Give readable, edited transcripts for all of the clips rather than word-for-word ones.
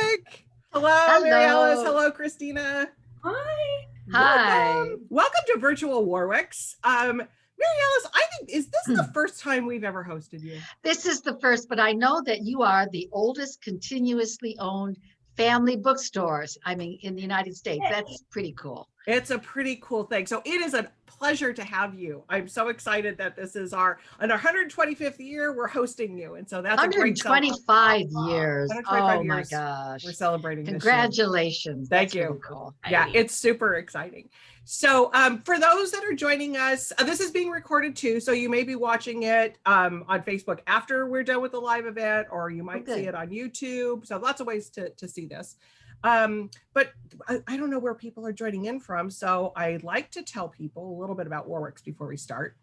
public. Hello, Mary Alice. Hello, Kristina. Hi. Hi. Welcome to Virtual Warwicks. Mary Alice, I think, is this the first time we've ever hosted you? This is the first, but I know that you are the oldest continuously owned family bookstores, in the United States. That's pretty cool. It's a pretty cool thing. So it is a pleasure to have you. I'm so excited that this is our 125th year. We're hosting you. And so that's 125 years. 125 oh years. My gosh. We're celebrating Congratulations. Thank you. Really cool. Yeah, it's super exciting. So for those that are joining us, this is being recorded too. So you may be watching it on Facebook after we're done with the live event, or you might see it on YouTube. So lots of ways to see this. But I don't know where people are joining in from. So I like to tell people a little bit about Warwicks before we start.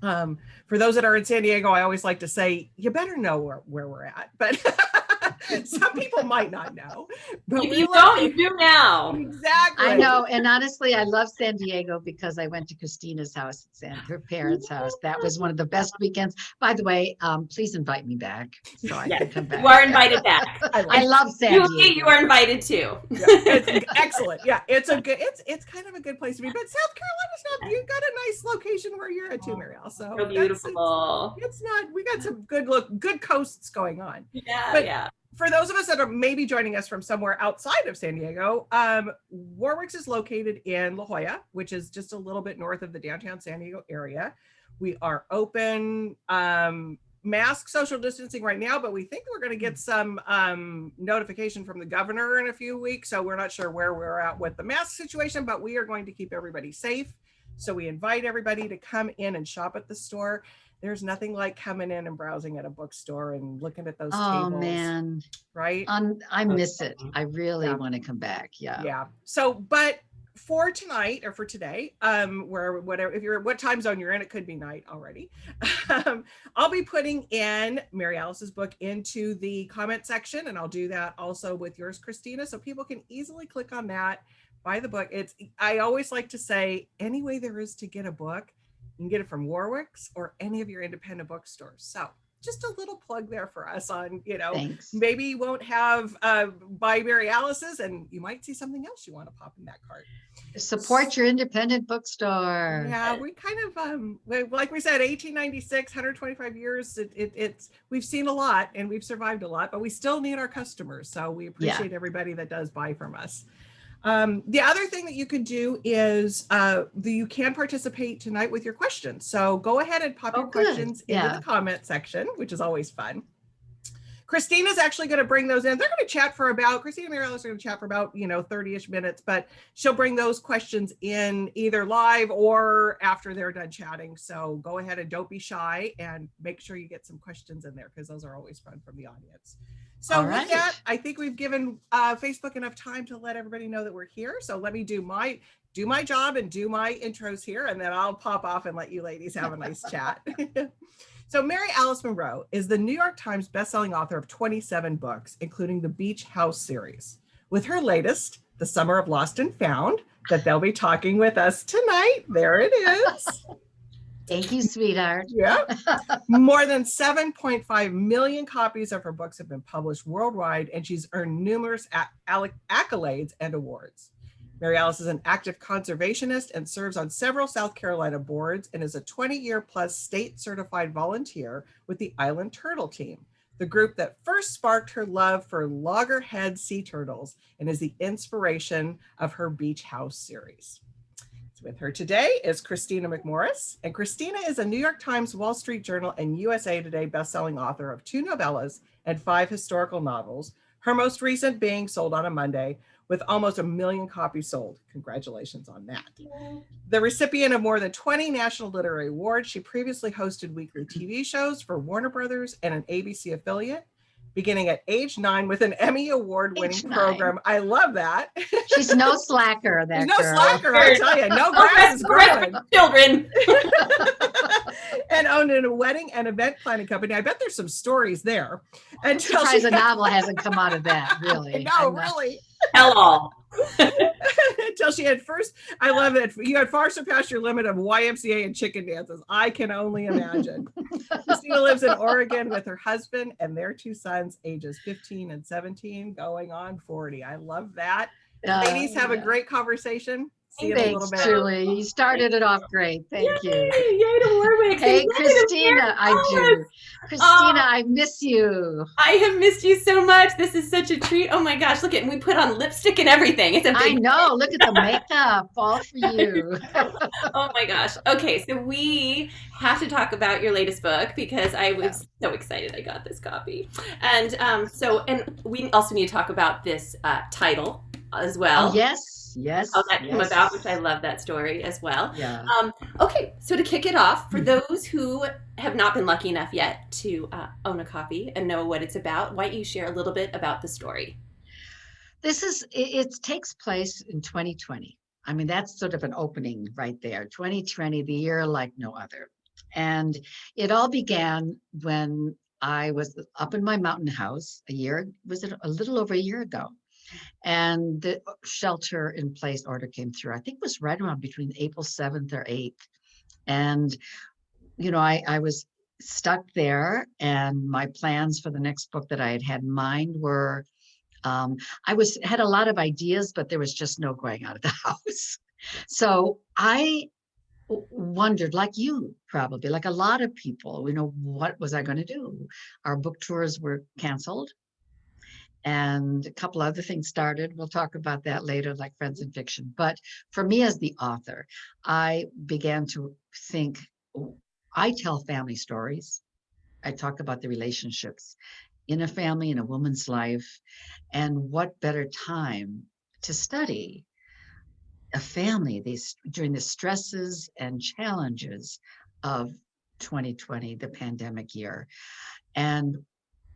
For those that are in San Diego, I always like to say, you better know where we're at, but some people might not know. But if you don't, you do now. Exactly. I know. And honestly, I love San Diego because I went to Christina's house, her parents' house. That was one of the best weekends. By the way, please invite me back so I can come back. You are invited back. I love San Diego. You are invited too. Yeah, it's excellent. Yeah, it's kind of a good place to be. But South Carolina's not. You've got a nice location where you're at too, Mary Alice. So beautiful. It's not. We got some good coasts going on. Yeah, but yeah. For those of us that are maybe joining us from somewhere outside of San Diego, Warwicks is located in La Jolla, which is just a little bit north of the downtown San Diego area. We are open, mask, social distancing right now, but we think we're going to get some notification from the governor in a few weeks. So we're not sure where we're at with the mask situation, but we are going to keep everybody safe. So we invite everybody to come in and shop at the store. There's nothing like coming in and browsing at a bookstore and looking at those tables. Oh man, right? I miss it. I really want to come back. Yeah. So, but for tonight or for today, what time zone you're in, it could be night already. I'll be putting in Mary Alice's book into the comment section, and I'll do that also with yours, Kristina, so people can easily click on that, buy the book. I always like to say, any way there is to get a book, you can get it from Warwicks or any of your independent bookstores. So just a little plug there for us on, Thanks. Maybe you won't have buy Mary Alice's, and you might see something else you want to pop in that cart. Support your independent bookstore. Yeah, we kind of, like we said, 1896, 125 years. We've seen a lot and we've survived a lot, but we still need our customers. So we appreciate everybody that does buy from us. The other thing that you can do is you can participate tonight with your questions. So go ahead and pop your questions into the comment section, which is always fun. Christina's actually going to bring those in. They're going to chat for Christina and Mary Alice are going to chat for about 30-ish minutes, but she'll bring those questions in either live or after they're done chatting. So go ahead and don't be shy and make sure you get some questions in there, because those are always fun from the audience. So with that, I think we've given Facebook enough time to let everybody know that we're here. So let me do my job and do my intros here, and then I'll pop off and let you ladies have a nice chat. So Mary Alice Monroe is the New York Times bestselling author of 27 books, including the Beach House series. With her latest, The Summer of Lost and Found, that they'll be talking with us tonight. There it is. Thank you, sweetheart. Yeah. More than 7.5 million copies of her books have been published worldwide, and she's earned numerous accolades and awards. Mary Alice is an active conservationist and serves on several South Carolina boards, and is a 20-year plus state certified volunteer with the Island Turtle Team, the group that first sparked her love for loggerhead sea turtles and is the inspiration of her Beach House series. With her today is Christina Mcmorris, and Christina is a New York Times, Wall Street Journal, and USA Today bestselling author of 2 novellas and 5 historical novels, her most recent being Sold on a Monday, with almost 1 million copies sold. Congratulations on that. The recipient of more than 20 National Literary Awards, she previously hosted weekly TV shows for Warner Brothers and an ABC affiliate, beginning at age 9 with an Emmy Award-winning program. I love that. She's no slacker, that She's no girl. slacker, I tell you. No grass is growing. Children. And owned a wedding and event planning company. I bet there's some stories there. I'm surprised a novel hasn't come out of that, really. No, really. Tell all. Until she had first, I love that you had far surpassed your limit of YMCA and chicken dances. I can only imagine. Kristina lives in Oregon with her husband and their two sons, ages 15 and 17, going on 40. I love that. Ladies, have a great conversation. See you in a little Thanks, bit. Julie. You started it off great. Thank you. Yay to Warwick. Hey, Kristina, I do. Kristina, I miss you. I have missed you so much. This is such a treat. Oh my gosh, look at, we put on lipstick and everything. It's a big I know. Look at the makeup, all for you. Oh my gosh. Okay, so we have to talk about your latest book because I was so excited I got this copy. And and we also need to talk about this title as well. Oh, yes. How that came about, which I love that story as well. Yeah. Okay, so to kick it off, for those who have not been lucky enough yet to own a copy and know what it's about, why don't you share a little bit about the story? It takes place in 2020. I mean, that's sort of an opening right there. 2020, the year like no other. And it all began when I was up in my mountain house a little over a year ago. And the shelter in place order came through. I think it was right around between April 7th or 8th. And, I was stuck there, and my plans for the next book that I had in mind were, had a lot of ideas, but there was just no going out of the house. So I wondered, like you probably, like a lot of people, what was I going to do? Our book tours were canceled. And a couple other things started. We'll talk about that later, like Friends in Fiction. But for me as the author, I began to think, I tell family stories. I talk about the relationships in a family, in a woman's life. And what better time to study a family during the stresses and challenges of 2020, the pandemic year. And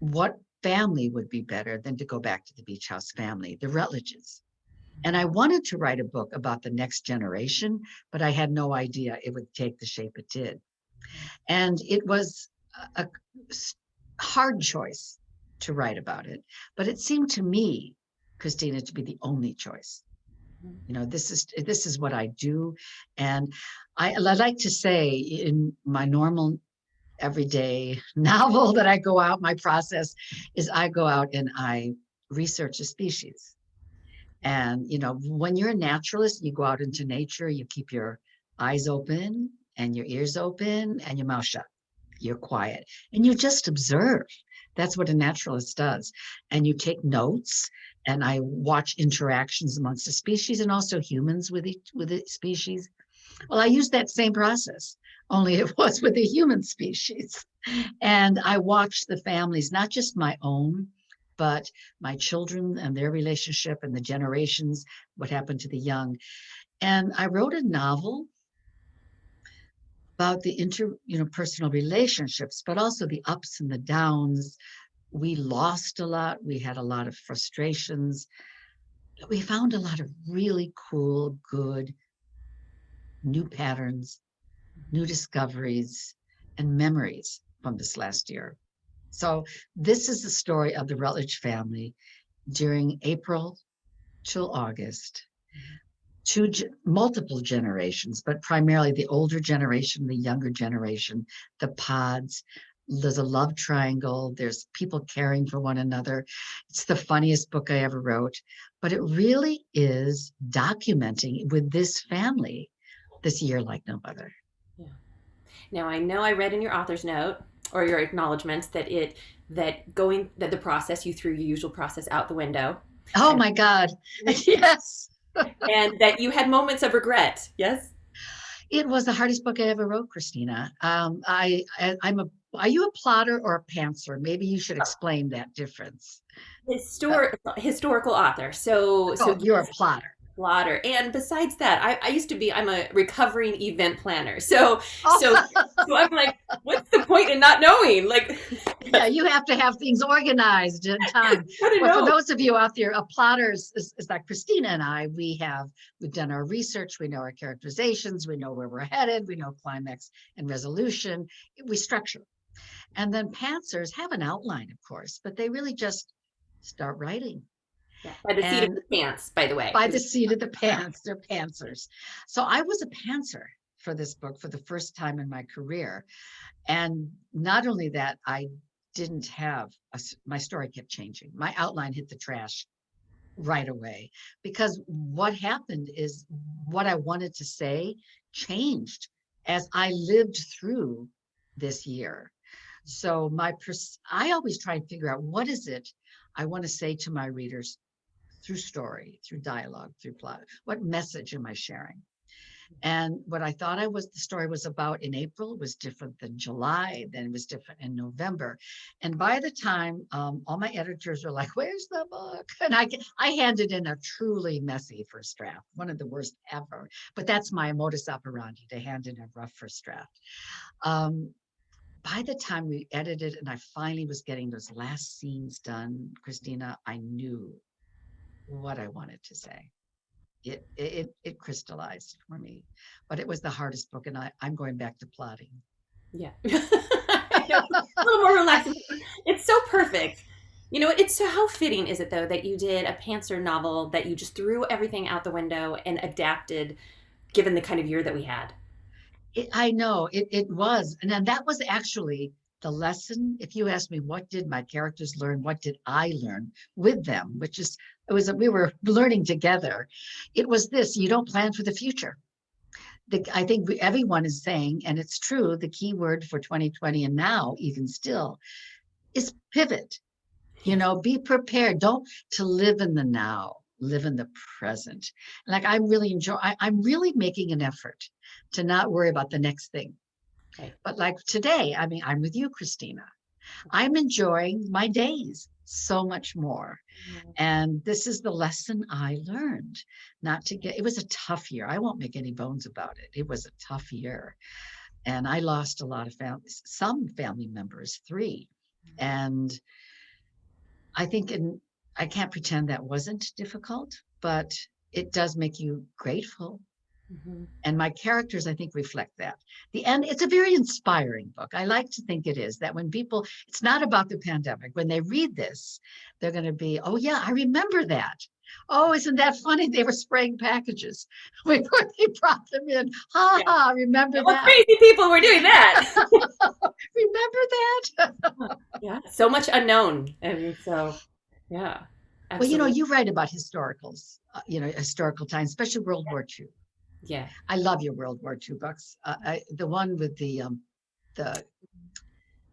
what family would be better than to go back to the Beach House family, the Rutledges. And I wanted to write a book about the next generation, but I had no idea it would take the shape it did. And it was a hard choice to write about it, but it seemed to me, Kristina, to be the only choice. This is what I do. And I like to say, in my normal everyday novel that I go out, my process is I go out and I research a species. And, when you're a naturalist, you go out into nature, you keep your eyes open and your ears open and your mouth shut. You're quiet and you just observe. That's what a naturalist does. And you take notes, and I watch interactions amongst the species and also humans with the species. Well, I used that same process, only it was with the human species. And I watched the families, not just my own, but my children and their relationship and the generations, what happened to the young. And I wrote a novel about the interpersonal relationships, but also the ups and the downs. We lost a lot. We had a lot of frustrations. We found a lot of really cool, good, new patterns, new discoveries, and memories from this last year. So this is the story of the Rutledge family during April till August. Multiple generations, but primarily the older generation, the younger generation, the pods. There's a love triangle. There's people caring for one another. It's the funniest book I ever wrote, but it really is documenting with this family this year like no other. Yeah. Now, I know I read in your author's note or your acknowledgments that the process, you threw your usual process out the window. Oh my God. Yes. And that you had moments of regret. Yes. It was the hardest book I ever wrote, Kristina. Are you a plotter or a pantser? Maybe you should explain that difference. Historical author. So you're a plotter. Plotter. And besides that, I'm a recovering event planner. So I'm like, what's the point in not knowing? Like, yeah, you have to have things organized in time. Well, for those of you out there, a plotter is like Kristina and I. We've done our research. We know our characterizations. We know where we're headed. We know climax and resolution. We structure. And then pantsers have an outline, of course, but they really just start writing. Yeah. By the seat of the pants, by the way. By the seat of the pants. They're pantsers. So I was a pantser for this book for the first time in my career. And not only that, I didn't have, my story kept changing. My outline hit the trash right away, because what happened is what I wanted to say changed as I lived through this year. So I always try and figure out, what is it I want to say to my readers through story, through dialogue, through plot? What message am I sharing? And what I thought the story was about in April was different than July, then it was different in November. And by the time all my editors were like, "Where's the book?" And I handed in a truly messy first draft, one of the worst ever. But that's my modus operandi, to hand in a rough first draft. By the time we edited and I finally was getting those last scenes done, Kristina, I knew what I wanted to say. It crystallized for me, but it was the hardest book, and I'm going back to plotting. Yeah. A little more relaxing. It's so perfect. You know, it's so, how fitting is it though that you did a pantser novel that you just threw everything out the window and adapted, given the kind of year that we had. I know it was, and then that was actually the lesson. If you ask me, what did my characters learn? What did I learn with them? We were learning together. It was this: you don't plan for the future. I think everyone is saying, and it's true, the key word for 2020 and now even still is pivot. Be prepared. Don't to live in the now, live in the present. Like I'm really making an effort to not worry about the next thing. Right. But like today, I mean, I'm with you, Kristina. I'm enjoying my days so much more. And this is the lesson I learned, it was a tough year. I won't make any bones about it. It was a tough year. And I lost a lot of some family members, 3. And I think, I can't pretend that wasn't difficult, but it does make you grateful. Mm-hmm. And my characters, I think, reflect that. The end, it's a very inspiring book. I like to think it is, that when people, it's not about the pandemic. When they read this, they're going to be, oh yeah, I remember that. Oh, isn't that funny? They were spraying packages before they brought them in. Ha ha, remember that? Crazy people were doing that. Remember that? Yeah, so much unknown. I mean, so, yeah. Absolutely. Well, you write about historicals, historical times, especially World War II. Yeah, I love your World War II books. The one with the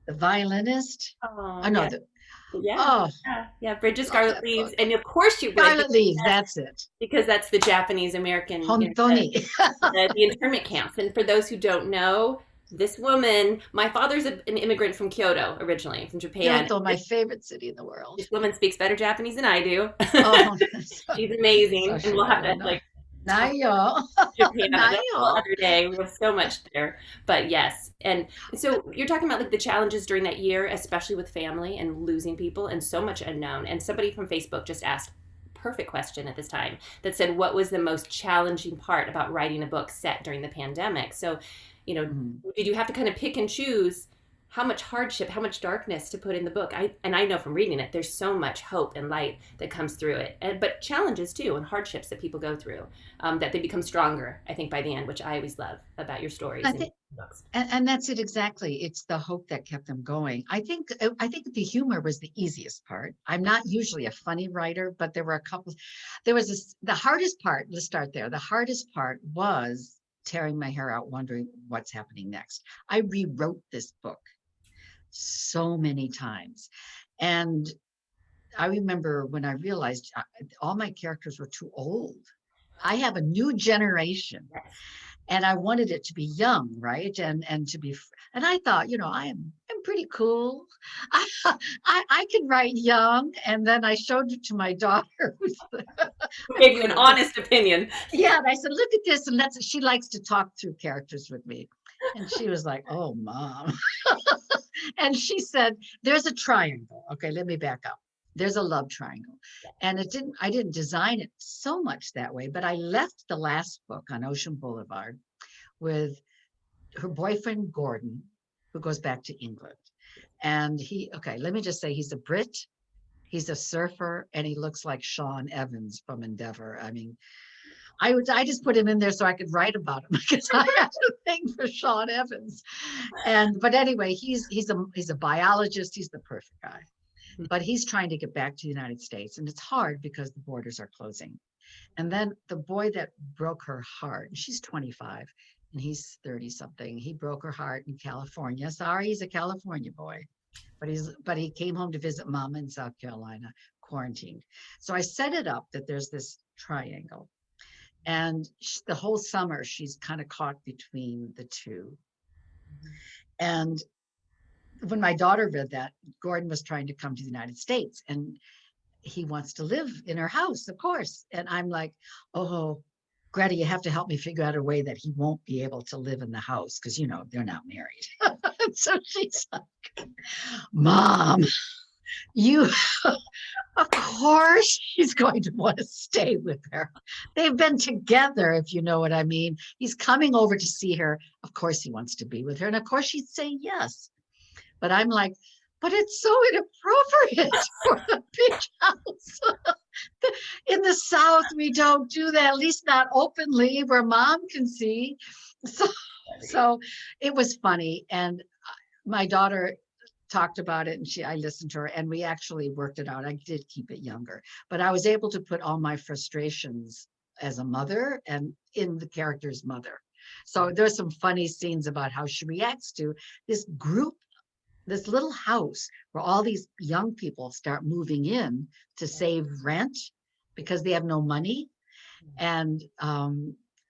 violinist. Oh, no, Bridge of Scarlet Leaves, and of course you read Scarlet Leaves. That's it, because that's the Japanese American the internment camps. And for those who don't know, this woman, my father's an immigrant from Kyoto originally, from Japan. Kyoto, my favorite city in the world. This woman speaks better Japanese than I do. Oh, she's amazing, and we'll have to Nayo. Japan other day. We have so much there, but yes. And so you're talking about the challenges during that year, especially with family and losing people and so much unknown. And somebody from Facebook just asked, perfect question at this time, that said, what was the most challenging part about writing a book set during the pandemic? So, did you have to kind of pick and choose how much hardship, how much darkness to put in the book? I know from reading it, there's so much hope and light that comes through it, but challenges too, and hardships that people go through, that they become stronger, I think, by the end, which I always love about your stories. And that's it exactly. It's the hope that kept them going. I think the humor was the easiest part. I'm not usually a funny writer, but there were a couple. The hardest part, let's start there. The hardest part was tearing my hair out, wondering what's happening next. I rewrote this book so many times. And I remember when I realized all my characters were too old. I have a new generation, and I wanted it to be young, right? And to be, and I thought, I'm pretty cool. I can write young. And then I showed it to my daughter, who gave you an honest opinion. Yeah, and I said, look at this, and she likes to talk through characters with me. And she was like, oh, Mom. And she said, there's a triangle. Okay, let me back up. There's a love triangle. And I didn't design it so much that way, but I left the last book on Ocean Boulevard with her boyfriend, Gordon, who goes back to England. And let me just say, he's a Brit. He's a surfer and he looks like Sean Evans from Endeavor. I mean, I just put him in there so I could write about him because I had a thing for Sean Evans. But anyway, he's a biologist. He's the perfect guy. But he's trying to get back to the United States, and it's hard because the borders are closing. And then the boy that broke her heart, she's 25 and he's 30 something. He broke her heart in California. Sorry, he's a California boy, but he came home to visit Mama in South Carolina, quarantined. So I set it up that there's this triangle. And the whole summer, she's kind of caught between the two. And when my daughter read that, Gordon was trying to come to the United States and he wants to live in her house, of course. And I'm like, oh, Greta, you have to help me figure out a way that he won't be able to live in the house because, you know, they're not married. So she's like, Mom, you, of course she's going to want to stay with her. They've been together, if you know what I mean. He's coming over to see her. Of course he wants to be with her. And of course she'd say yes. But I'm like, but it's so inappropriate for the beach house. In the South, we don't do that, at least not openly where Mom can see. So it was funny. And my daughter talked about it and I listened to her and we actually worked it out. I did keep it younger, but I was able to put all my frustrations as a mother and in the character's mother. So there's some funny scenes about how she reacts to this group, this little house where all these young people start moving in to save rent because they have no money. And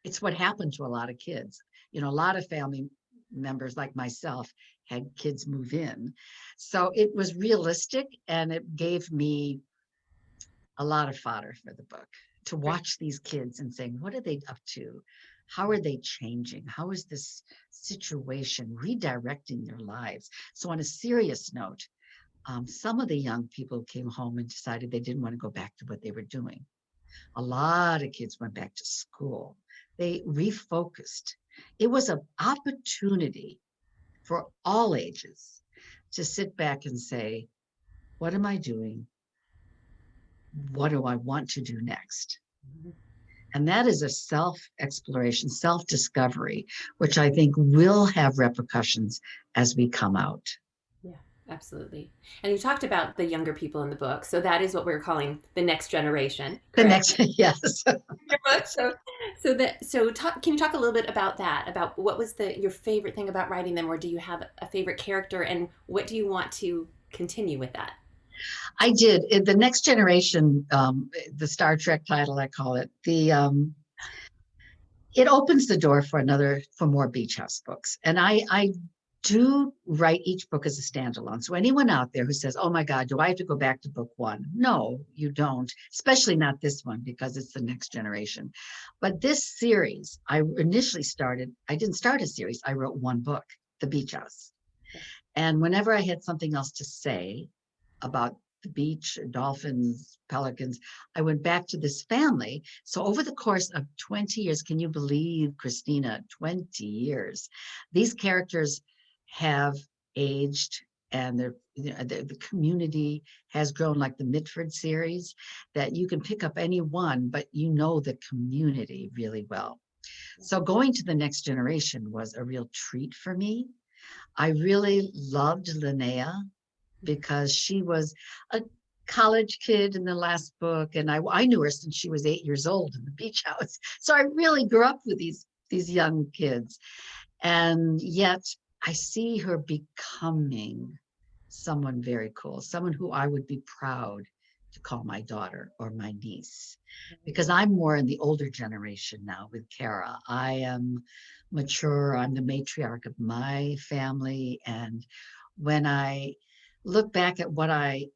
it's what happened to a lot of kids. You know, a lot of family members like myself had kids move in. So it was realistic and it gave me a lot of fodder for the book to watch these kids and saying, what are they up to? How are they changing? How is this situation redirecting their lives? So on a serious note, some of the young people came home and decided they didn't want to go back to what they were doing. A lot of kids went back to school. They refocused. It was an opportunity for all ages to sit back and say, what am I doing? What do I want to do next? And that is a self-exploration, self-discovery, which I think will have repercussions as we come out. Yeah, absolutely. And you talked about the younger people in the book. So that is what we're calling the next generation. Correct? The next, yes. Your book. Can you talk a little bit about that? About what was your favorite thing about writing them, or do you have a favorite character, and what do you want to continue with that? I did. The Next Generation, the Star Trek title, I call it, it opens the door for more Beach House books. And I do write each book as a standalone. So anyone out there who says, oh my God, do I have to go back to book one? No, you don't, especially not this one because it's the Next Generation. But this series, I initially I didn't start a series. I wrote one book, The Beach House. And whenever I had something else to say about the beach, dolphins, pelicans, I went back to this family. So over the course of 20 years, can you believe, Kristina, 20 years, these characters have aged and the community has grown, like the Mitford series, that you can pick up any one, but you know the community really well. So going to the Next Generation was a real treat for me. I really loved Linnea because she was a college kid in the last book, and I knew her since she was 8 years old in the Beach House. So I really grew up with these young kids, and yet I see her becoming someone very cool, someone who I would be proud to call my daughter or my niece, because I'm more in the older generation now with Kara. I am mature. I'm the matriarch of my family, and when I look back at what I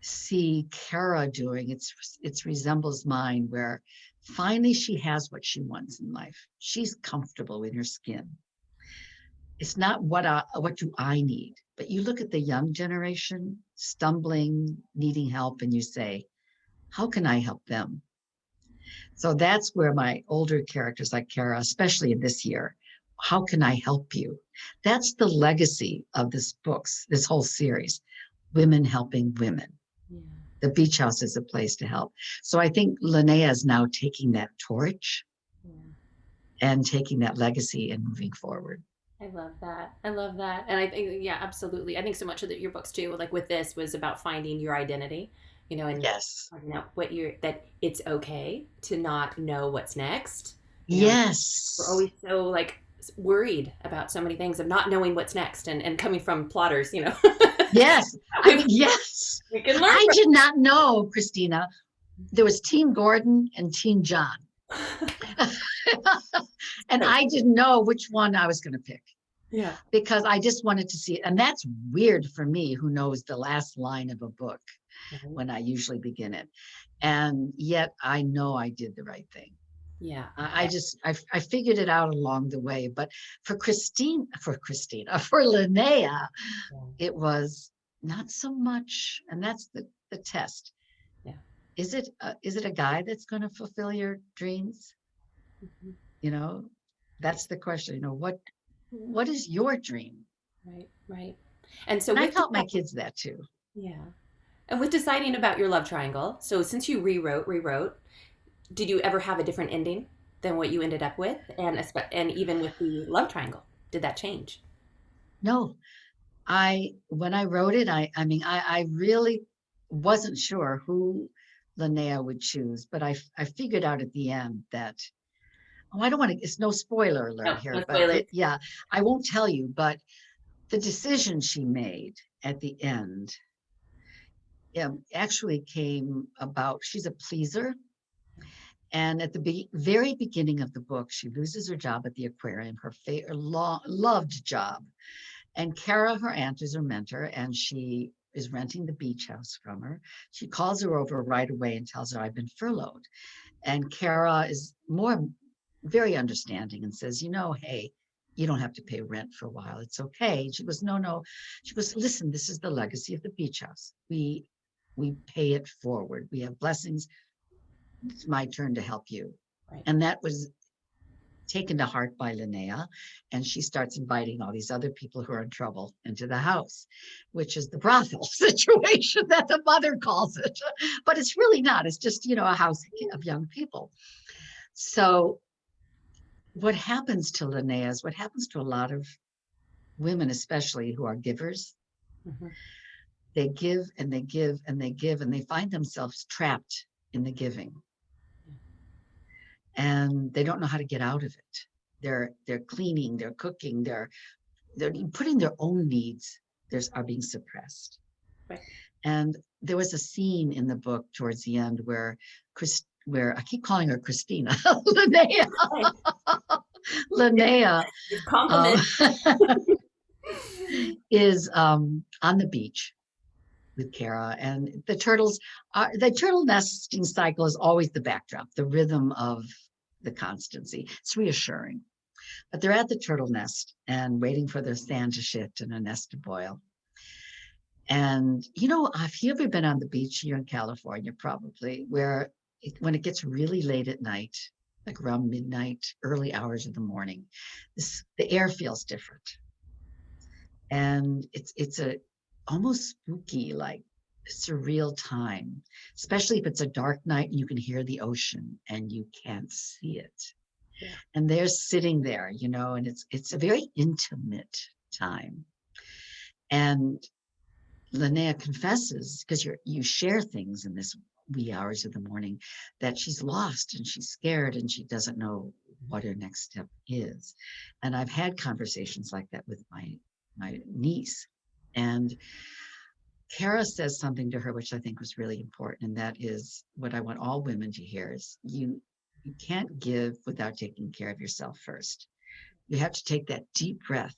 see Kara doing, it resembles mine, where finally she has what she wants in life. She's comfortable in her skin. It's not what do I need, but you look at the young generation stumbling, needing help, and you say, how can I help them? So that's where my older characters like Kara, especially in this year, how can I help you? That's the legacy of this whole series, women helping women. Yeah. The beach house is a place to help. So I think Linnea is now taking that torch and taking that legacy and moving forward. I love that. I love that. And I think, yeah, absolutely. I think so much of your books too, like with this, was about finding your identity, and Yes. finding out that it's okay to not know what's next. Yes. We're always so like worried about so many things of not knowing what's next, and coming from plotters, Yes. I mean, yes. We can learn. I did not know, Kristina, there was Team Gordon and Team John. And I didn't know which one I was going to pick. Yeah. Because I just wanted to see it. And that's weird for me, who knows the last line of a book when I usually begin it. And yet I know I did the right thing. Yeah. I figured it out along the way. But for Linnea, it was not so much. And that's the test. Yeah. Is it a guy that's going to fulfill your dreams? That's the question. What is your dream? Right. And so I taught my kids that too. Yeah. And with deciding about your love triangle, so since you rewrote, did you ever have a different ending than what you ended up with? And even with the love triangle, did that change? No. When I wrote it, I really wasn't sure who Linnea would choose, but I figured out at the end that, I don't want to, it's no spoiler alert here, but I won't tell you, but the decision she made at the end actually came about, she's a pleaser. And at the very beginning of the book, she loses her job at the aquarium, her loved job. And Kara, her aunt, is her mentor, and she is renting the beach house from her. She calls her over right away and tells her, I've been furloughed. And Kara is very understanding and says, hey, you don't have to pay rent for a while. It's okay. She goes, no. She goes, listen, this is the legacy of the beach house. We pay it forward. We have blessings. It's my turn to help you. Right. And that was taken to heart by Linnea, and she starts inviting all these other people who are in trouble into the house, which is the brothel situation that the mother calls it. But it's really not. It's just, a house of young people. So what happens to Linnea is what happens to a lot of women, especially who are givers. Mm-hmm. They give and they give and they give, and they find themselves trapped in the giving. And they don't know how to get out of it. They're cleaning, they're cooking, they're putting their own needs are being suppressed. Right. And there was a scene in the book towards the end where I keep calling her Kristina, Linnea is on the beach with Kara, and the turtle nesting cycle is always the backdrop, the rhythm of the constancy. It's reassuring. But they're at the turtle nest and waiting for their sand to shift and a nest to boil. And have you ever been on the beach here in California, probably, where when it gets really late at night, like around midnight, early hours of the morning, the air feels different. And it's a almost spooky, like surreal time, especially if it's a dark night and you can hear the ocean and you can't see it. Yeah. And they're sitting there, and it's a very intimate time. And Linnea confesses, because you share things in this wee hours of the morning, that she's lost and she's scared and she doesn't know what her next step is. And I've had conversations like that with my niece. And Kara says something to her, which I think was really important. And that is what I want all women to hear is you can't give without taking care of yourself first. You have to take that deep breath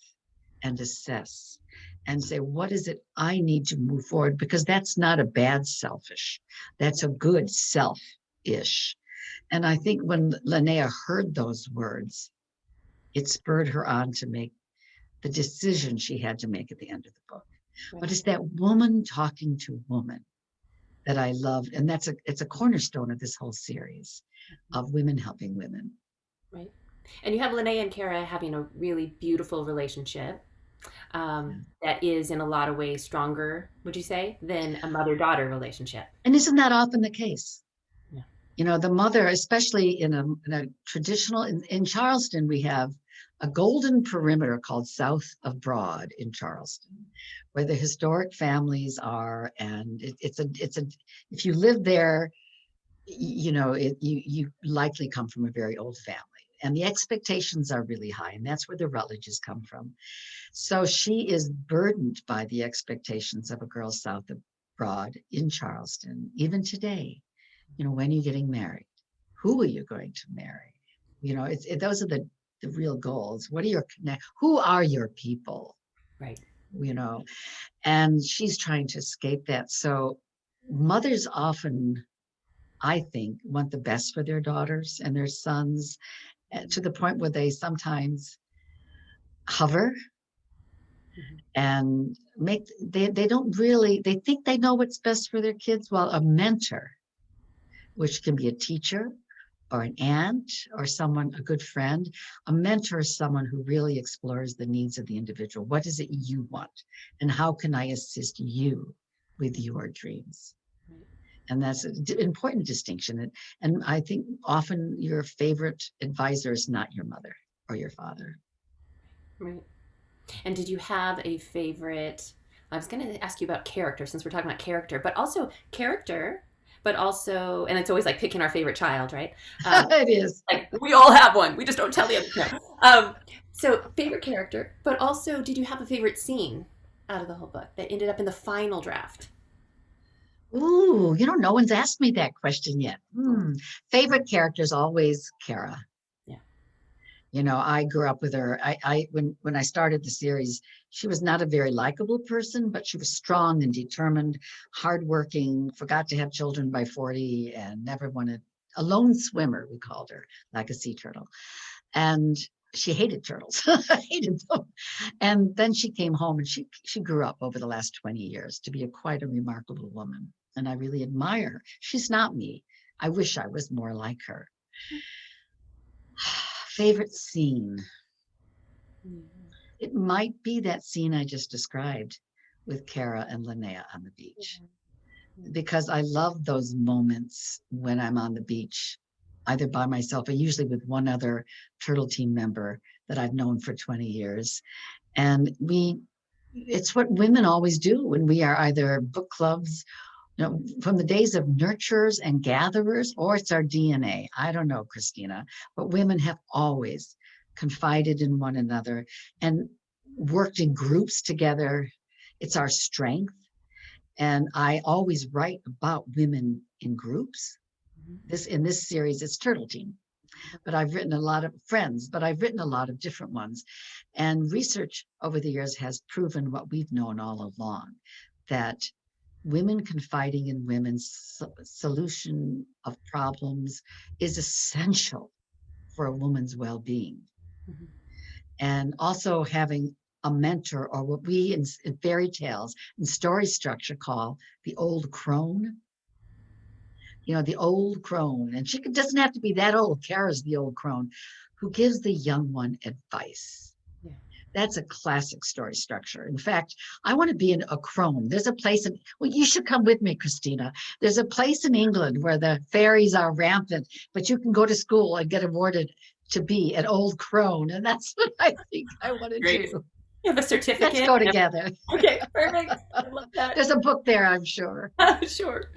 and assess and say, what is it I need to move forward? Because that's not a bad selfish. That's a good self-ish. And I think when Linnea heard those words, it spurred her on to make the decision she had to make at the end of the book. Right. But it's that woman talking to woman that I loved. And it's a cornerstone of this whole series of women helping women. Right. And you have Linnea and Kara having a really beautiful relationship. that is in a lot of ways stronger, would you say, than a mother-daughter relationship? And isn't that often the case? Yeah. You know, the mother, especially in a traditional, in Charleston, we have a golden perimeter called South of Broad in Charleston, where the historic families are. And it's a, if you live there, you know, you likely come from a very old family. And the expectations are really high. And that's where the Rutledges come from. So she is burdened by the expectations of a girl south of Broad in Charleston, even today. You know, when are you getting married? Who are you going to marry? You know, those are the real goals. What are your connect? Who are your people? Right. You know, and she's trying to escape that. So mothers often, I think, want the best for their daughters and their sons, to the point where they sometimes hover and they don't really, they think they know what's best for their kids. While a mentor, which can be a teacher or an aunt or someone, a good friend, a mentor is someone who really explores the needs of the individual. What is it you want? And how can I assist you with your dreams? And that's an important distinction. And I think often your favorite advisor is not your mother or your father. Right. And did you have a favorite? I was going to ask you about character, since we're talking about character, but also, and it's always like picking our favorite child, right? It is. Like, we all have one. We just don't tell the other. No. So favorite character, but also, did you have a favorite scene out of the whole book that ended up in the final draft? Ooh, you know, no one's asked me that question yet. Favorite character is always Kara. Yeah. You know, I grew up with her. When I started the series, she was not a very likable person, but she was strong and determined, hardworking, forgot to have children by 40, and never wanted, a lone swimmer, we called her, like a sea turtle. And she hated turtles, hated them. And then she came home, and she grew up over the last 20 years to be quite a remarkable woman. And I really admire her. She's not me. I wish I was more like her. Favorite scene. It might be that scene I just described with Kara and Linnea on the beach. Because I love those moments when I'm on the beach, either by myself or usually with one other Turtle Team member that I've known for 20 years. And it's what women always do when we are either book clubs, you know, from the days of nurturers and gatherers, or it's our DNA. I don't know, Kristina, but women have always confided in one another and worked in groups together. It's our strength. And I always write about women in groups. In this series, it's Turtle Team. But I've written a lot of friends, but I've written a lot of different ones. And research over the years has proven what we've known all along, that women confiding in women's solution of problems is essential for a woman's well-being. And also having a mentor, or what we in fairy tales and story structure call the old crone. You know, the old crone, and she doesn't have to be that old. Kara's the old crone who gives the young one advice. Yeah. That's a classic story structure. In fact, I want to be a crone. There's a place well, you should come with me, Kristina. There's a place in England where the fairies are rampant, but you can go to school and get awarded to be an old crone. And that's what I think I want to do. You have a certificate. Let's go together. Okay, perfect. I love that. There's a book there, I'm sure. Sure.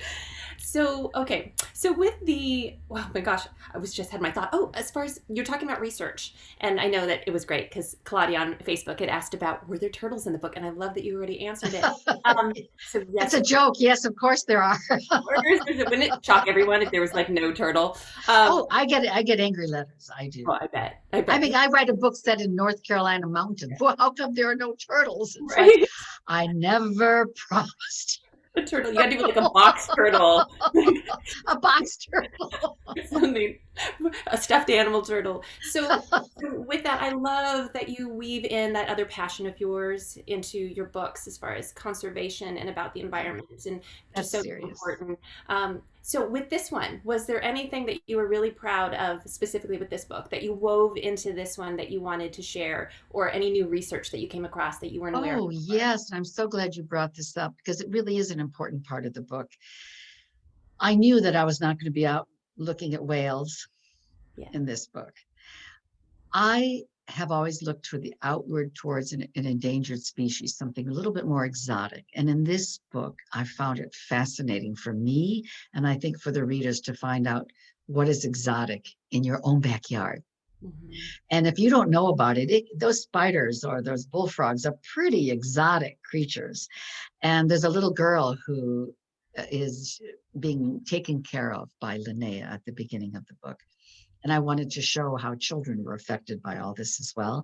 So, okay. So with oh my gosh, I just had my thought. Oh, as far as you're talking about research, and I know that it was great because Claudia on Facebook had asked about, were there turtles in the book? And I love that you already answered it. So yes, it's a joke. Yes, of course there are. Wouldn't it shock everyone if there was like no turtle? I get angry letters. I do. Oh, I bet. I mean, I write a book set in North Carolina mountains. Well, how come there are no turtles? It's right. Like, I never promised. A turtle. You gotta do like a box turtle. A box turtle. Something, a stuffed animal turtle. So with that, I love that you weave in that other passion of yours into your books as far as conservation and about the environment and just That's so serious. important. So with this one, was there anything that you were really proud of specifically with this book that you wove into this one that you wanted to share, or any new research that you came across that you weren't aware of Oh, before? yes. I'm so glad you brought this up because it really is an important part of the book. I knew that I was not going to be out looking at whales Yeah. in this book. I have always looked to the outward towards an endangered species, something a little bit more exotic. And in this book, I found it fascinating for me, and I think for the readers to find out what is exotic in your own backyard. Mhm. And if you don't know about it, those spiders or those bullfrogs are pretty exotic creatures. And there's a little girl who is being taken care of by Linnea at the beginning of the book. And I wanted to show how children were affected by all this as well.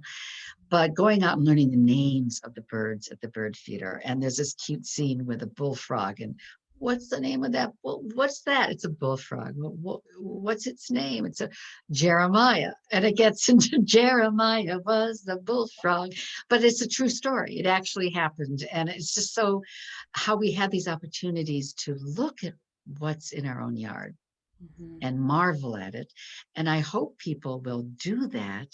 But going out and learning the names of the birds at the bird feeder. And there's this cute scene with a bullfrog. And what's the name of that? What's that? It's a bullfrog. What's its name? It's a Jeremiah. And it gets into Jeremiah was the bullfrog. But it's a true story. It actually happened. And it's just so how we have these opportunities to look at what's in our own yard Mhm. and marvel at it. And I hope people will do that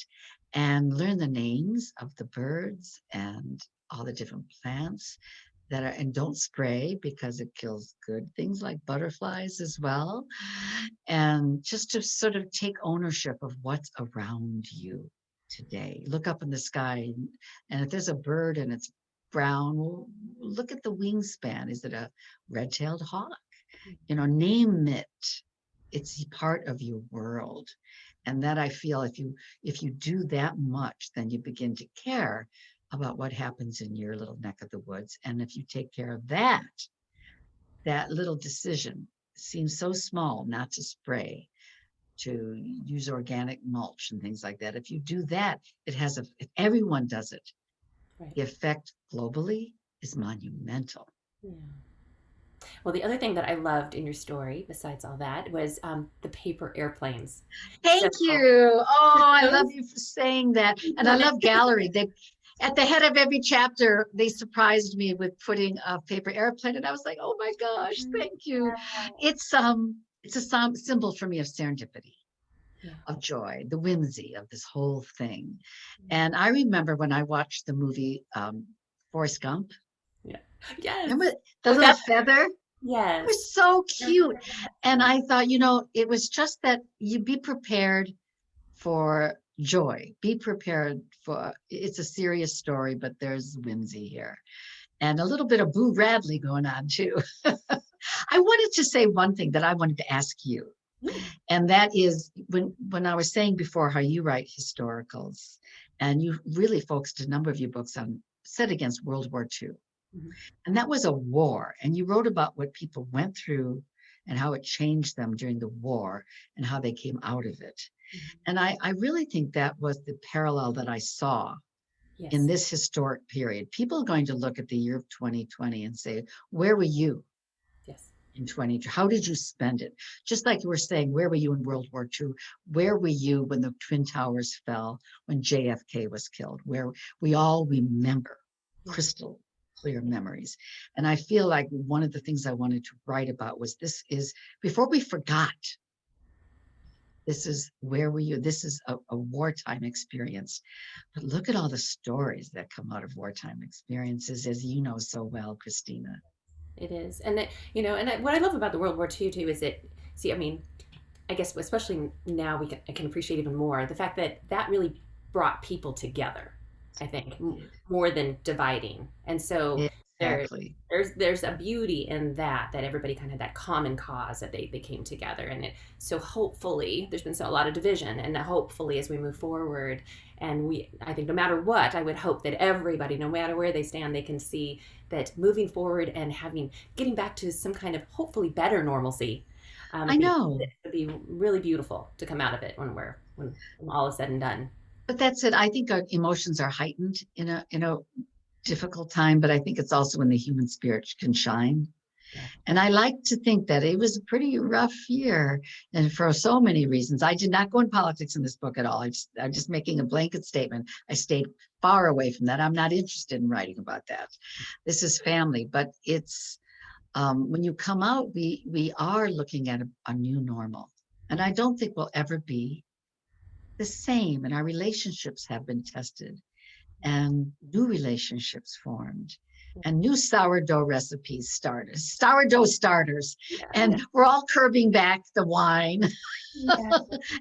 and learn the names of the birds and all the different plants that are, and don't spray because it kills good things like butterflies as well. And just to sort of take ownership of what's around you today. Look up in the sky, and if there's a bird and it's brown, well, look at the wingspan. Is it a red-tailed hawk? Name it. It's part of your world. And that I feel if you do that much, then you begin to care about what happens in your little neck of the woods. And if you take care of that little decision seems so small, not to spray, to use organic mulch and things like that. If you do that, if everyone does it, Right. the effect globally is monumental. Yeah. Well, the other thing that I loved in your story, besides all that, was the paper airplanes. So, Thank you. Oh, I love those- you for saying that. And I love gallery. They at the head of every chapter, they surprised me with putting a paper airplane. And I was like, oh my gosh, thank you. It's a symbol for me of serendipity, yeah. of joy, the whimsy of this whole thing. And I remember when I watched the movie Forrest Gump. Yeah. Yes. Remember the Was little that? feather? It Yes. was so cute. And I thought, it was just that you be prepared for joy. Be prepared for it's a serious story, but there's whimsy here. And a little bit of Boo Radley going on too. I wanted to say one thing that I wanted to ask you. And that is when I was saying before how you write historicals and you really focused a number of your books on set against World War II. Mhm. And that was a war. And you wrote about what people went through and how it changed them during the war and how they came out of it. Mhm. And I really think that was the parallel that I saw in Yes. this historic period. People are going to look at the year of 2020 and say, where were you Yes. in 20? How did you spend it? Just like you were saying, where were you in World War II? Where were you when the Twin Towers fell, when JFK was killed? Where we all remember Yeah. crystal clear memories. And I feel like one of the things I wanted to write about was before we forgot, this is where were you? This is a wartime experience. But look at all the stories that come out of wartime experiences, as you know so well, Kristina. It is, and what I love about the World War II too is that, see, I mean, I guess especially now I can appreciate even more the fact that that really brought people together. I think more than dividing, and so there Exactly. there's a beauty in that everybody kind of had that common cause that they came together, and so hopefully there's been a lot of division, and hopefully as we move forward, and I think no matter what, I would hope that everybody, no matter where they stand, they can see that moving forward and getting back to some kind of hopefully better normalcy. I know. It would be really beautiful to come out of it when all is said and done. But that's it. I think our emotions are heightened in a difficult time, but I think it's also when the human spirit can shine. And I like to think that it was a pretty rough year, and for so many reasons. I did not go in politics in this book at all. I'm just making a blanket statement. I stayed far away from that. I'm not interested in writing about that. This is family, but it's when you come out, we are looking at a new normal, and I don't think we'll ever be the same. And our relationships have been tested, and new relationships formed, and new sourdough starters, and we're all curbing back the wine.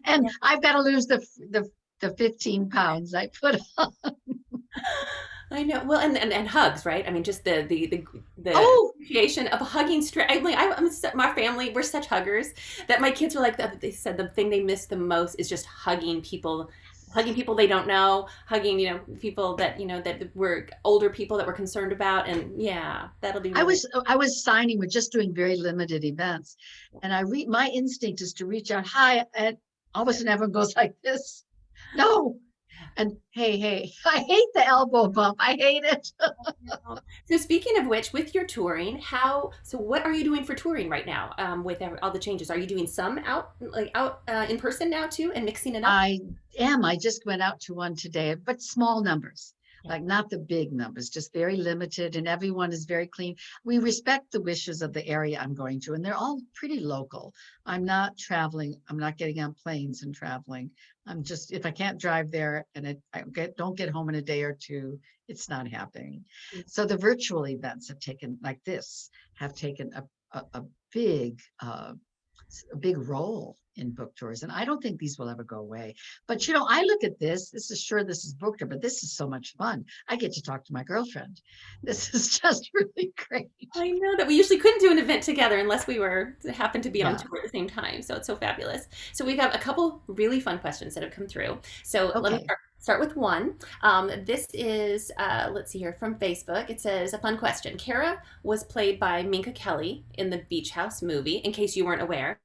And I've got to lose the 15 pounds I put on. I know. Well, and hugs, right? I mean, just the appreciation of hugging. My family, we're such huggers that my kids were like, they said the thing they miss the most is just hugging people they don't know, hugging, people that, that were older people that we're concerned about. And yeah, that'll be really... I was signing, we're just doing very limited events. And my instinct is to reach out, hi, and all of a sudden everyone goes like this. No. And hey, I hate the elbow bump. I hate it. So speaking of which, with your touring, what are you doing for touring right now? With all the changes, are you doing some out in person now too, and mixing it up? I am. I just went out to one today, but small numbers. Like not the big numbers, just very limited, and everyone is very clean. We respect the wishes of the area I'm going to, and they're all pretty local. I'm not traveling. I'm not getting on planes and traveling. I'm just, if I can't drive there and don't get home in a day or two, it's not happening. So the virtual events have taken a big role in book tours, and I don't think these will ever go away. But I look at this is book tour, but this is so much fun. I get to talk to my girlfriend. This is just really great. I know that we usually couldn't do an event together unless we happened to be on tour at the same time. So it's so fabulous. So we've got a couple really fun questions that have come through. So let me start with one. This is, let's see here, from Facebook. It says, a fun question. Kara was played by Minka Kelly in the Beach House movie, in case you weren't aware.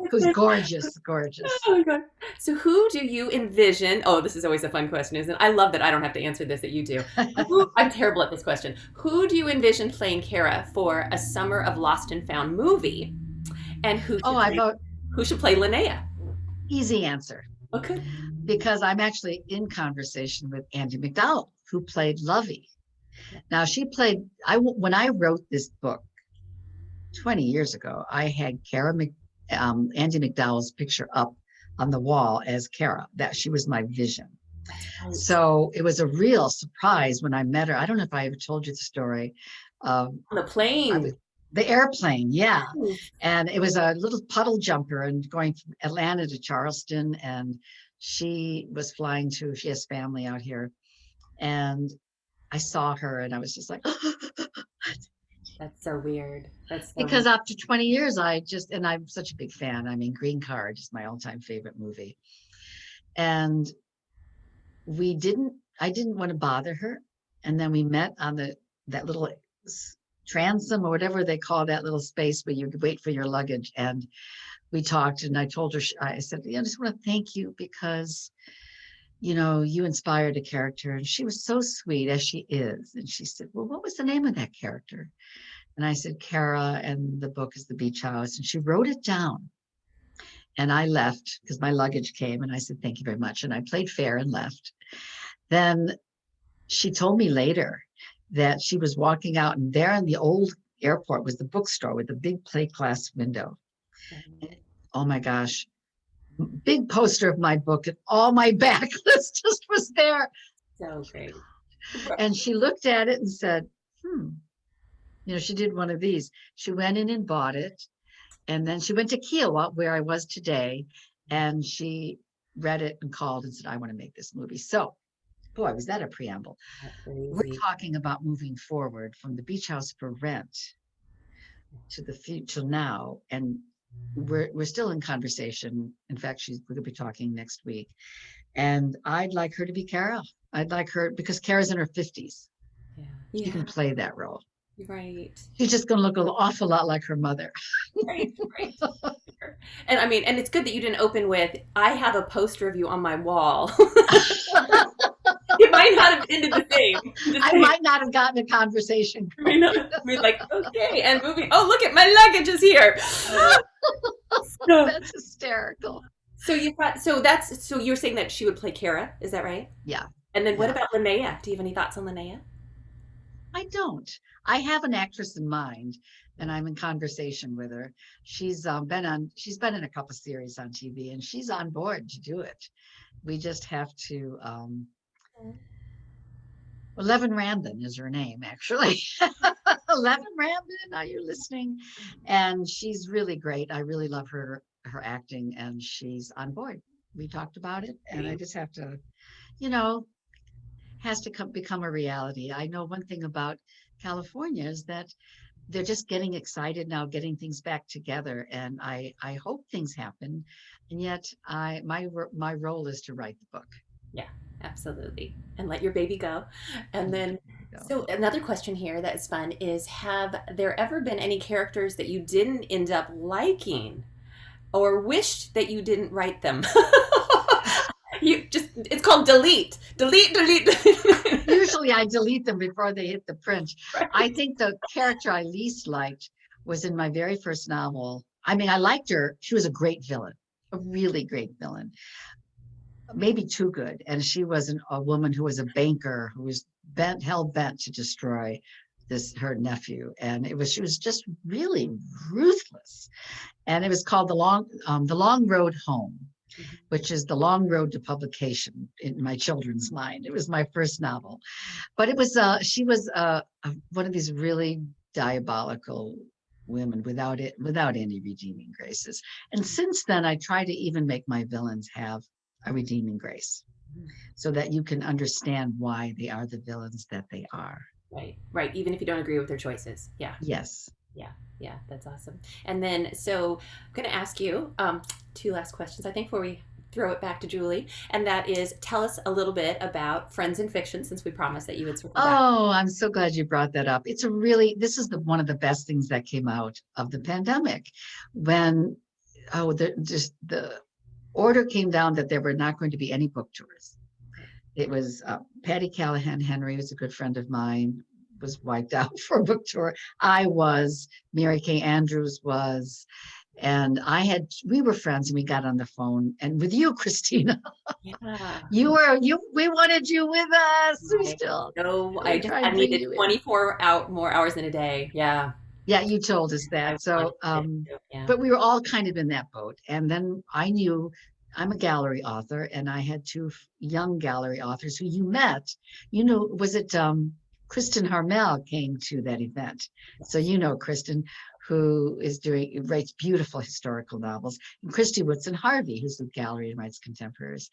Who's gorgeous. Oh my God. So who do you envision? Oh, this is always a fun question, isn't it? I love that I don't have to answer this, that you do. I'm terrible at this question. Who do you envision playing Kara for a Summer of Lost and Found movie? And who should play Linnea? Easy answer. Okay. Because I'm actually in conversation with Andie MacDowell, who played Lovey. Now when I wrote this book 20 years ago, I had Andie MacDowell's picture up on the wall as Kara, that she was my vision. So it was a real surprise when I met her. I don't know if I ever told you the story. On the plane. The airplane, yeah. And it was a little puddle jumper and going from Atlanta to Charleston. And she was flying she has family out here. And I saw her and I was just like, that's so weird. Because after 20 years, I'm such a big fan. I mean, Green Card is my all-time favorite movie. And I didn't want to bother her. And then we met on that little transom or whatever they call that little space where you wait for your luggage. And we talked, and I told her, I said, I just want to thank you because, you inspired a character. And she was so sweet, as she is. And she said, well, what was the name of that character? And I said, Kara, and the book is The Beach House. And she wrote it down. And I left because my luggage came, and I said, thank you very much. And I played fair and left. Then she told me later that she was walking out, and there in the old airport was the bookstore with the big plate glass window. Oh my gosh, big poster of my book, and all my backlist just was there. So great. And she looked at it and said, she did one of these. She went in and bought it. And then she went to Kiowa, where I was today, and she read it and called and said, I want to make this movie. So, boy, was that a preamble. We're talking about moving forward from the Beach House for Rent to the future now. And we're still in conversation. In fact, we're going to be talking next week. And I'd like her to be Kara. I'd like her, because Kara's in her 50s. Yeah. She can play that role. Right. She's just going to look an awful lot like her mother. Right. And I mean, and it's good that you didn't open with, I have a poster of you on my wall. It might not have ended the same. I might not have gotten a conversation. May not have been like, okay, and moving. Oh, look at my luggage is here. That's hysterical. So you're saying that she would play Kara, is that right? Yeah. And then what Yeah. about Linnea? Do you have any thoughts on Linnea? I don't. I have an actress in mind, and I'm in conversation with her. She's been in a couple series on TV, and she's on board to do it. We just have to. Eleven Randon is her name, actually. Eleven Randon, are you listening? And she's really great. I really love her acting, and she's on board. We talked about it, and I just have to, has to become a reality. I know one thing about California is that they're just getting excited now, getting things back together, and I hope things happen. And yet, my role is to write the book. Yeah, absolutely, and let your baby go. And then, so another question here that is fun is: have there ever been any characters that you didn't end up liking, or wished that you didn't write them? It's called delete. Usually I delete them before they hit the print. Right. I think the character I least liked was in my very first novel. I mean, I liked her. She was a great villain, a really great villain, maybe too good. And she was a woman who was a banker who was hell bent to destroy her nephew. And she was just really ruthless. And it was called The Long Road Home, which is the long road to publication in my children's mind. It was my first novel, but it was she was one of these really diabolical women without any redeeming graces. And since then, I try to even make my villains have a redeeming grace, so that you can understand why they are the villains that they are. Right. Even if you don't agree with their choices. Yeah. Yes. Yeah, that's awesome. And then, so I'm going to ask you two last questions, I think, before we throw it back to Julie. And that is, tell us a little bit about Friends in Fiction, since we promised that you would circle back. Oh, I'm so glad you brought that up. This is one of the best things that came out of the pandemic, when the order came down that there were not going to be any book tours. It was Patty Callahan Henry, who's a good friend of mine, was wiped out for a book tour. I was, Mary Kay Andrews was, and we were friends, and we got on the phone, and with you, Kristina. Yeah. We wanted you with us. I needed 24 more hours in a day. Yeah. Yeah, you told us that. So, but we were all kind of in that boat. And then I knew I'm a gallery author, and I had two young gallery authors who you met. Was it Kristen Harmel came to that event. So Kristen, who writes beautiful historical novels, and Christy Woodson Harvey, who's with gallery and writes contemporaries.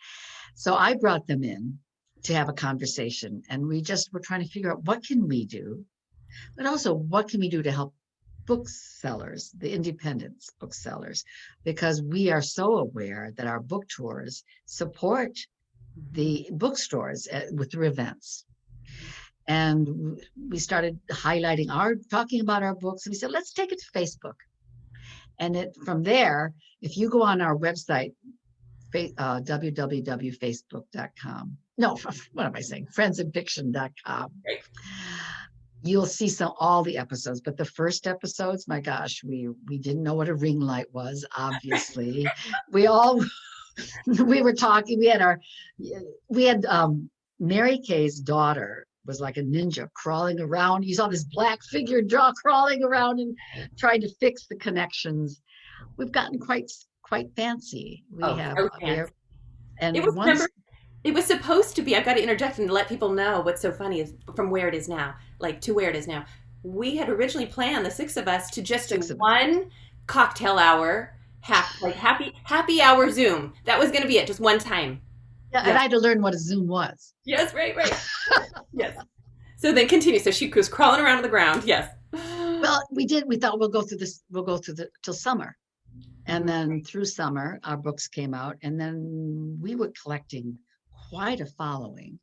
So I brought them in to have a conversation, and we just were trying to figure out what can we do, but also what can we do to help booksellers, the independent booksellers, because we are so aware that our book tours support the bookstores through events. And we started talking about our books, and we said, let's take it to Facebook. And from there, if you go on our website, www.facebook.com. No, what am I saying? friendsinfiction.com. Right. You'll see all the episodes, but the first episodes, my gosh, we didn't know what a ring light was, obviously. we were talking, we had Mary Kay's daughter was like a ninja crawling around. You saw this black figure crawling around and trying to fix the connections. We've gotten quite fancy. And it was supposed to be, I've got to interject and let people know what's so funny is from where it is now, to where it is now. We had originally planned, the six of us, to just do one cocktail hour, happy hour Zoom. That was going to be it, just one time. Yeah, and I had to learn what a Zoom was. Yes, right. Yes. So then continue. So she was crawling around on the ground. Yes. Well, we thought we'll go through till summer. And then through summer, our books came out, and then we were collecting quite a following.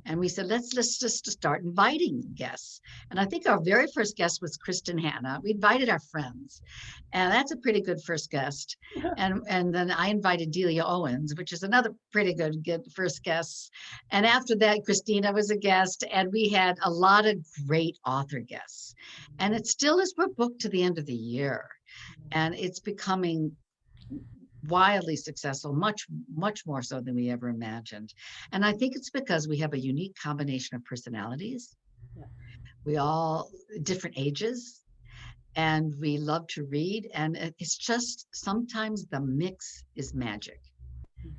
And we said, let's just start inviting guests. And I think our very first guest was Kristen Hanna. We invited our friends, and that's a pretty good first guest. And then I invited Delia Owens, which is another pretty good first guest. And after that, Christina was a guest, and we had a lot of great author guests. And it still is, we're booked to the end of the year, and it's becoming wildly successful, much more so than we ever imagined. And I think it's because we have a unique combination of personalities. Yeah. We all different ages, and we love to read, and it's just sometimes the mix is magic.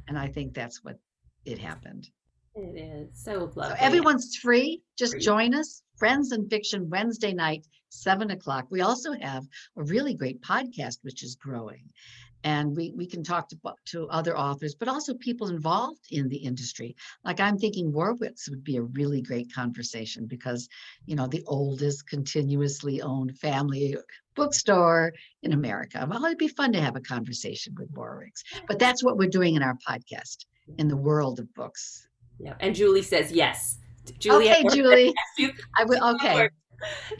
And I think that's what it happened. It is so lovely. So everyone's free. Just join us. Friends in Fiction, Wednesday night, 7:00. We also have a really great podcast, which is growing. And we can talk to other authors, but also people involved in the industry. Like I'm thinking Warwitz would be a really great conversation because, you know, the oldest continuously owned family bookstore in America. Well, it'd be fun to have a conversation with Warwitz. But that's what we're doing in our podcast, in the world of books. Yeah, and Julie says yes. Julie, okay, Julie. I will. Okay.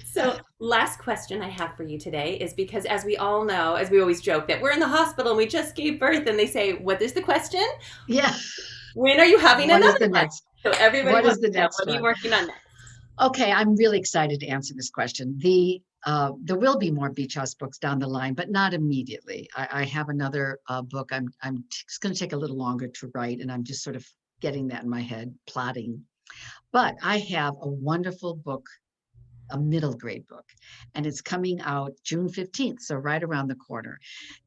So last question I have for you today is because as we all know, as we always joke that we're in the hospital and we just gave birth, and they say, what is the question? Yeah. When are you having what another is the one? next? So everybody what wants is the to know, next what are you one? working on next? Okay, I'm really excited to answer this question. There will be more Beach House books down the line, but not immediately. I have another book. It's going to take a little longer to write, and I'm just sort of getting that in my head, plotting. But I have a wonderful book, a middle grade book, and it's coming out June 15th, so right around the corner.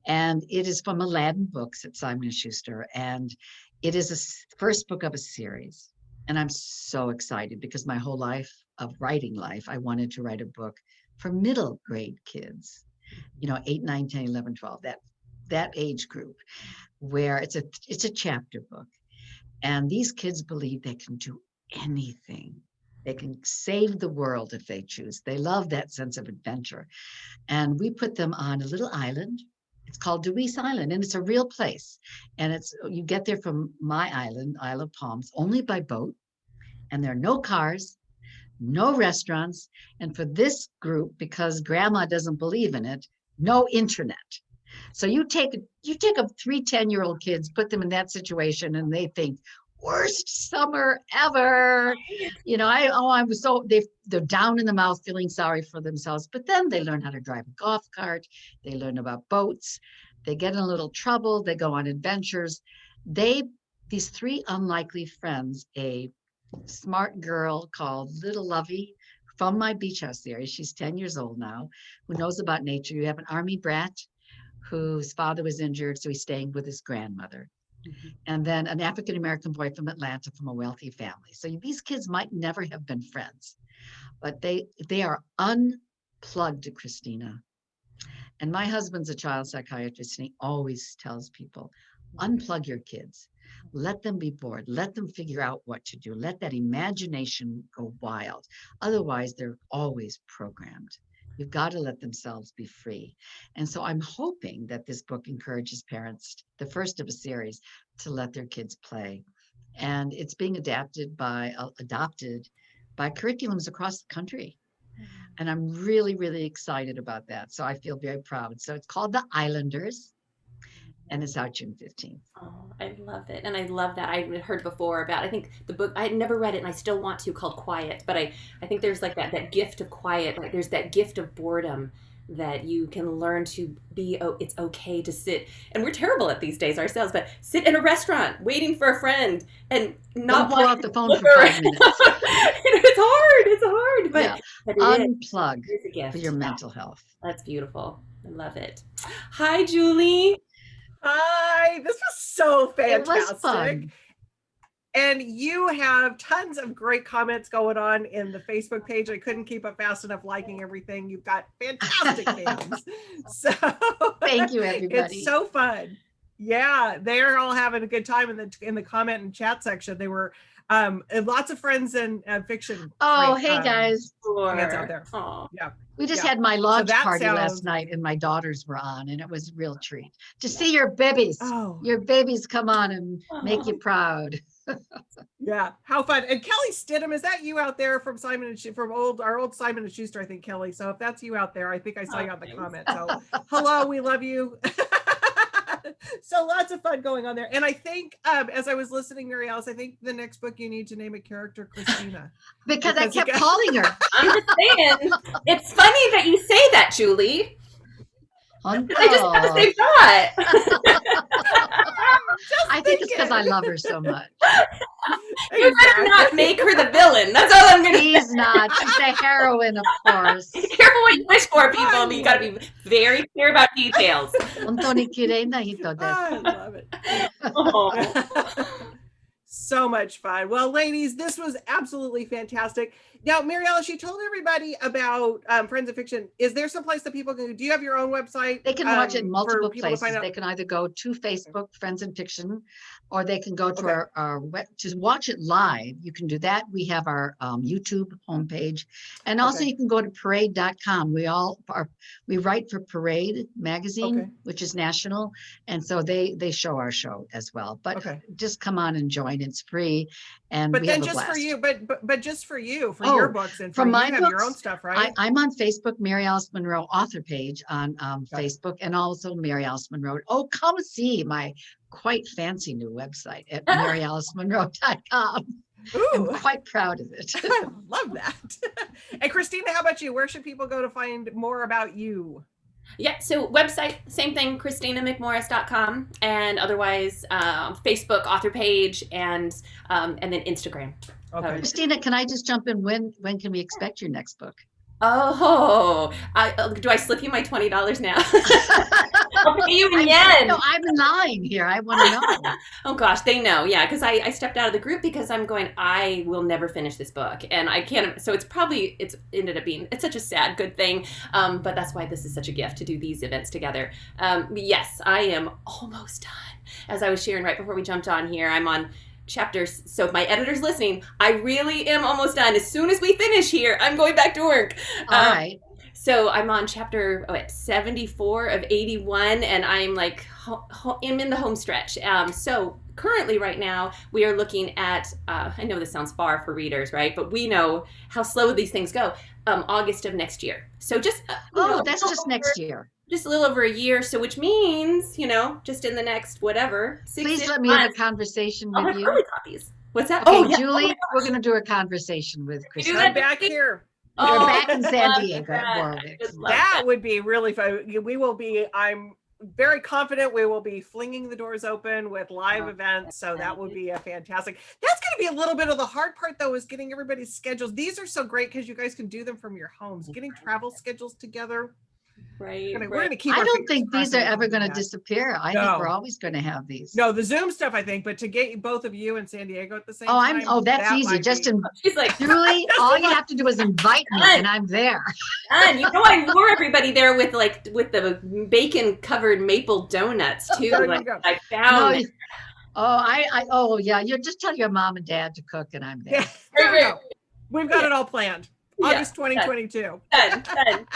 And it is from Aladdin Books at Simon & Schuster, and it is a first book of a series. And I'm so excited because my whole life of writing life, I wanted to write a book for middle grade kids, 8, 9, 10, 11, 12, that age group, where it's a chapter book. And these kids believe they can do anything. They can save the world if they choose. They love that sense of adventure. And we put them on a little island. It's called Deweese Island, and it's a real place. And you get there from my island, Isle of Palms, only by boat. And there are no cars, no restaurants. And for this group, because grandma doesn't believe in it, no internet. So you take up 3 10-year-old kids, put them in that situation, and they think, worst summer ever. They're down in the mouth feeling sorry for themselves, but then they learn how to drive a golf cart. They learn about boats. They get in a little trouble. They go on adventures. These 3 unlikely friends, a smart girl called Little Lovey from my Beach House series. She's 10 years old now, who knows about nature. You have an army brat whose father was injured, so he's staying with his grandmother. Mm-hmm. And then an African-American boy from Atlanta from a wealthy family. So these kids might never have been friends, but they are unplugged to Kristina. And my husband's a child psychiatrist, and he always tells people, unplug your kids. Let them be bored. Let them figure out what to do. Let that imagination go wild. Otherwise, they're always programmed. You've got to let themselves be free. And so I'm hoping that this book encourages parents, the first of a series, to let their kids play. And it's being adopted by curriculums across the country. And I'm really, really excited about that. So I feel very proud. So it's called The Islanders, and it's out June 15th. Oh, I love it. And I love that. I heard before about, I think the book, I had never read it and I still want to, called Quiet. But I think there's like that gift of quiet, like there's that gift of boredom that you can learn to be, it's okay to sit. And we're terrible at these days ourselves, but sit in a restaurant waiting for a friend and not pull out the phone for 5 minutes. It's hard, but, yeah. But unplug for your mental health. That's beautiful. I love it. Hi, Julie. Hi, this was so fantastic. It was fun. And you have tons of great comments going on in the Facebook page. I couldn't keep up fast enough liking everything. You've got fantastic fans. So thank you, everybody. It's so fun. Yeah, they're all having a good time in the comment and chat section. They were lots of friends in fiction. Oh, hey guys. Fans out there. Aww. Yeah. We just had my launch party last night, and my daughters were on, and it was a real treat to see your babies. Oh. Your babies come on and make you proud. Yeah, how fun. And Kelly Stidham, is that you out there from our old Simon and Schuster, I think, Kelly. So if that's you out there, I think I saw you on the comment. So hello, we love you. So lots of fun going on there. And I think as I was listening, Mary Alice, I think the next book you need to name a character Kristina. because I kept calling her. I'm just saying, it's funny that you say that, Julie. I just have to say that. I think it's because I love her so much. You better not make her the villain. That's all I'm going to say. She's not. She's a heroine, of course. Careful what you wish for, people. I mean, you got to be very clear about details. I love it. Oh. So much fun. Well, ladies, this was absolutely fantastic. Now, Mary Alice, you told everybody about Friends of Fiction. Is there some place that people can, do you have your own website? They can watch it in multiple places. To they can either go to Facebook, Friends in Fiction, or they can go to our web to watch it live. You can do that. We have our YouTube homepage, and also you can go to parade.com. We write for Parade magazine, which is national, and so they show our show as well. But just come on and join. It's free, and but we then have a just blast. for you, but just for you, for your books and for my you have books, your own stuff, right? I'm on Facebook, Mary Alice Monroe author page on Facebook, and also Mary Alice Monroe. Oh, come see my quite fancy new website at maryalicemonroe.com. I'm quite proud of it. I love that. And Kristina, how about you? Where should people go to find more about you? Yeah, so website, same thing, ChristinaMcMorris.com, and otherwise Facebook author page, and then Instagram. Okay. Kristina, can I just jump in? When can we expect your next book? Oh, do I slip you my $20 now? I'll pay you in yen. No, I'm in line here. I want to know. Oh gosh, they know. Yeah, because I stepped out of the group because I'm going, I will never finish this book. And I can't, so it's ended up being, it's such a sad, good thing. But that's why this is such a gift to do these events together. Yes, I am almost done. As I was sharing right before we jumped on here, I'm on chapters. So if my editor's listening, I really am almost done. As soon as we finish here, I'm going back to work. All right. So I'm on chapter 74 of 81, and I'm like, I'm in the home stretch. So currently right now, we are looking at, I know this sounds far for readers, right? But we know how slow these things go. August of next year. So just, that's just next year. Just a little over a year. So which means, just in the next, whatever. Please let me have a conversation with you. Early copies. What's that? Okay, Julie, we're going to do a conversation with Kristina. I'm back here. We're back in San Diego at Warwick. That would be really fun. I'm very confident we will be flinging the doors open with live events. So that would be a fantastic. That's going to be a little bit of the hard part, though, is getting everybody's schedules. These are so great because you guys can do them from your homes. Getting travel schedules together. Right. We're going to keep. I don't think these are ever going to disappear. I think we're always going to have these. No, the Zoom stuff, I think, but to get both of you in San Diego at the same time. That's easy. She's like, Julie, all you have to do is invite me, and I'm there. And I lure everybody there with the bacon covered maple donuts too. I found. Yeah. You just tell your mom and dad to cook, and I'm there. Yeah, we've got it all planned. August 2022. Done.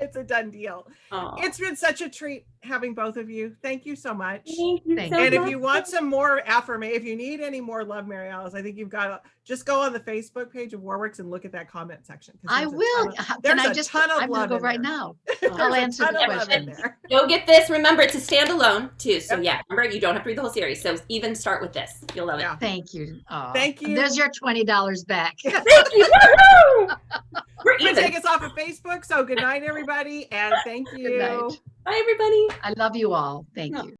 It's a done deal. Aww. It's been such a treat having both of you. Thank you so much. Thank you so much. And if you want some more affirmation, if you need any more love, Mary Alice, I think you've got to just go on the Facebook page of Warwick's and look at that comment section. I will. There's a ton of love. I'm going to go right now. I'll answer the question. Go get this. Remember, it's a standalone too. So remember, you don't have to read the whole series. So even start with this. You'll love it. Thank you. Thank you. There's your $20 back. Thank you. Woohoo! We're going to take us off of Facebook. So good night, everybody. And thank you. Good night. Bye, everybody. I love you all. Thank you.